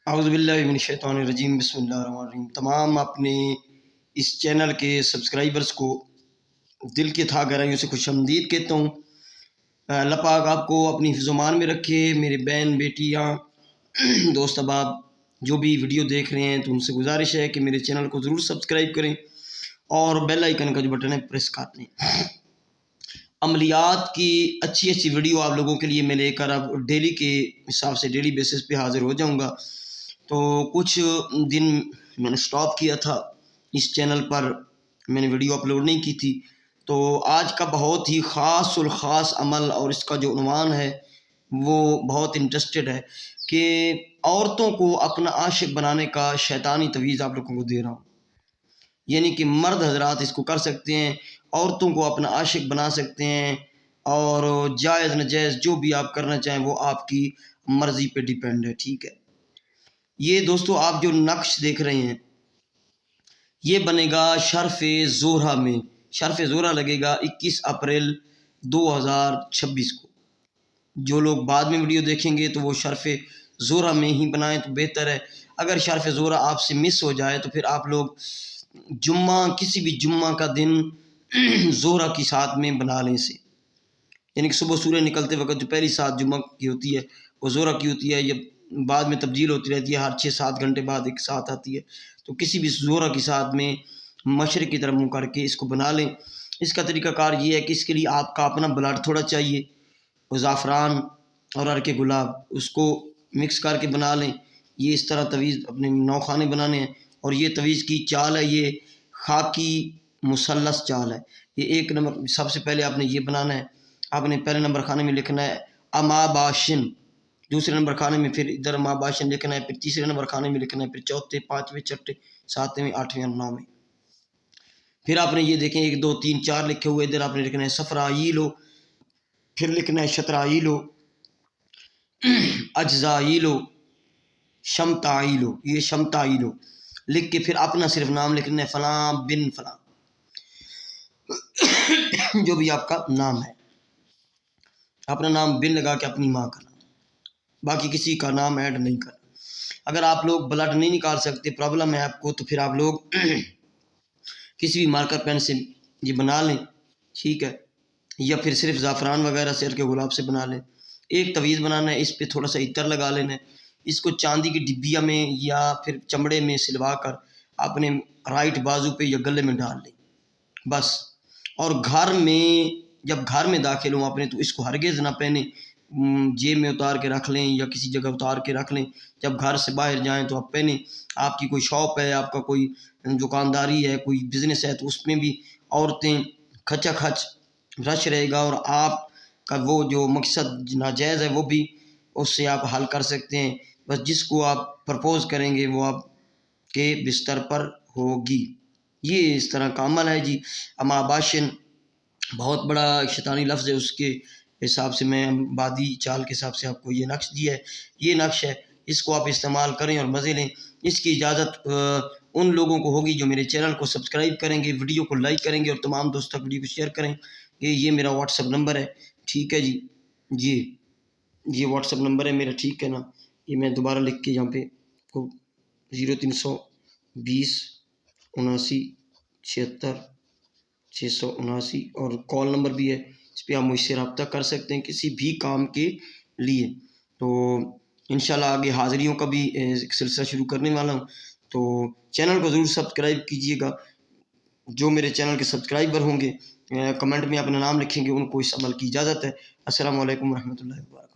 اعوذ باللہ من الشیطان الرجیم، بسم اللہ الرحمن الرحیم۔ تمام اپنے اس چینل کے سبسکرائبرز کو دل کی تھا گہرائیوں سے خوش آمدید کہتا ہوں۔ اللہ پاک آپ کو اپنی حفظ و امان میں رکھے۔ میرے بہن بیٹیاں دوست احباب جو بھی ویڈیو دیکھ رہے ہیں تو ان سے گزارش ہے کہ میرے چینل کو ضرور سبسکرائب کریں اور بیل آئیکن کا جو بٹن ہے پریس کر دیں۔ عملیات کی اچھی ویڈیو آپ لوگوں کے لیے میں لے کر اب ڈیلی کے حساب سے ڈیلی بیسس پہ حاضر ہو جاؤں گا۔ تو کچھ دن میں نے سٹاپ کیا تھا، اس چینل پر میں نے ویڈیو اپلوڈ نہیں کی تھی۔ تو آج کا بہت ہی خاص الخاص عمل اور اس کا جو عنوان ہے وہ بہت انٹرسٹڈ ہے کہ عورتوں کو اپنا عاشق بنانے کا شیطانی تویز آپ لوگوں کو دے رہا ہوں۔ یعنی کہ مرد حضرات اس کو کر سکتے ہیں، عورتوں کو اپنا عاشق بنا سکتے ہیں، اور جائز ناجائز جو بھی آپ کرنا چاہیں وہ آپ کی مرضی پہ ڈیپینڈ ہے، ٹھیک ہے۔ یہ دوستو آپ جو نقش دیکھ رہے ہیں یہ بنے گا شرف زہرہ میں۔ شرف زہرہ لگے گا 21 اپریل 2026 کو۔ جو لوگ بعد میں ویڈیو دیکھیں گے تو وہ شرف زہرہ میں ہی بنائیں تو بہتر ہے۔ اگر شرف زہرہ آپ سے مس ہو جائے تو پھر آپ لوگ جمعہ، کسی بھی جمعہ کا دن زہرہ کی ساتھ میں بنا لیں اسے۔ یعنی کہ صبح سورج نکلتے وقت جو پہلی ساتھ جمعہ کی ہوتی ہے وہ زہرہ کی ہوتی ہے، یہ بعد میں تبدیل ہوتی رہتی ہے، ہر 6-7 گھنٹے بعد ایک ساتھ آتی ہے۔ تو کسی بھی زہرہ کی ساتھ میں مشرق کی طرف منہ کر کے اس کو بنا لیں۔ اس کا طریقہ کار یہ ہے کہ اس کے لیے آپ کا اپنا بلڈ تھوڑا چاہیے، وہ زعفران اور عرق گلاب، اس کو مکس کر کے بنا لیں۔ یہ اس طرح تویز اپنے 9 خانے بنانے ہیں، اور یہ تویز کی چال ہے، یہ خاکی مثلث چال ہے۔ یہ 1 نمبر سب سے پہلے آپ نے یہ بنانا ہے۔ آپ نے پہلے نمبر خانے میں لکھنا ہے اما باشن، دوسرے نمبر خانے میں پھر ادھر اما باشن لکھنا ہے، پھر تیسرے نمبر خانے میں لکھنا ہے، پھر چوتھے، 5ویں، 6ویں، 7ویں، 8ویں اور 9ویں۔ پھر آپ نے یہ دیکھیں 1 2 3 4 لکھے ہوئے، ادھر آپ نے لکھنا ہے صفرائیلو، پھر لکھنا ہے شطرائیلو، اجزائیلو، شمتائیلو، یہ شمتائیلو لکھ کے پھر اپنا صرف نام لکھنا ہے، فلاں بن فلاں، جو بھی آپ کا نام ہے اپنا نام بن لگا کے اپنی ماں کا نام، باقی کسی کا نام ایڈ نہیں کرنا۔ اگر آپ لوگ بلڈ نہیں نکال سکتے، پرابلم ہے آپ کو، تو پھر آپ لوگ کسی بھی مارکر پین سے یہ بنا لیں، ٹھیک ہے، یا پھر صرف زعفران وغیرہ سے عرق گلاب سے بنا لیں۔ ایک تویز بنانا ہے، اس پہ تھوڑا سا عطر لگا لینا ہے، اس کو چاندی کی ڈبیا میں یا پھر چمڑے میں سلوا کر اپنے رائٹ بازو پہ یا گلے میں ڈال لیں بس۔ اور گھر میں جب گھر میں داخل ہوں اپنے تو اس کو ہرگز نہ پہنیں، جیب میں اتار کے رکھ لیں یا کسی جگہ اتار کے رکھ لیں، جب گھر سے باہر جائیں تو آپ پہنیں۔ آپ کی کوئی شاپ ہے، آپ کا کوئی دکانداری ہے، کوئی بزنس ہے، تو اس میں بھی عورتیں کھچا کھچ رش رہے گا، اور آپ کا وہ جو مقصد ناجائز ہے وہ بھی اس سے آپ حل کر سکتے ہیں۔ بس جس کو آپ پرپوز کریں گے وہ آپ کے بستر پر ہوگی۔ یہ اس طرح کا عمل ہے جی۔ اما باشن بہت بڑا شیطانی لفظ ہے، اس کے حساب سے میں بادی چال کے حساب سے آپ کو یہ نقش دیا ہے۔ یہ نقش ہے، اس کو آپ استعمال کریں اور مزے لیں۔ اس کی اجازت ان لوگوں کو ہوگی جو میرے چینل کو سبسکرائب کریں گے، ویڈیو کو لائک کریں گے اور تمام دوستوں ویڈیو کو شیئر کریں گے۔ یہ میرا واٹس ایپ نمبر ہے، ٹھیک ہے جی، یہ واٹس ایپ نمبر ہے میرا، ٹھیک ہے نا۔ یہ میں دوبارہ لکھ کے یہاں پہ 0320 79 76 679، اور کال نمبر بھی ہے، اس پہ آپ مجھ سے رابطہ کر سکتے ہیں کسی بھی کام کے لیے۔ تو انشاءاللہ آگے حاضریوں کا بھی ایک سلسلہ شروع کرنے والا ہوں، تو چینل کو ضرور سبسکرائب کیجیے گا۔ جو میرے چینل کے سبسکرائبر ہوں گے کمنٹ میں اپنا نام لکھیں گے، ان کو اس عمل کی اجازت ہے۔ السلام علیکم ورحمۃ اللہ وبرکاتہ۔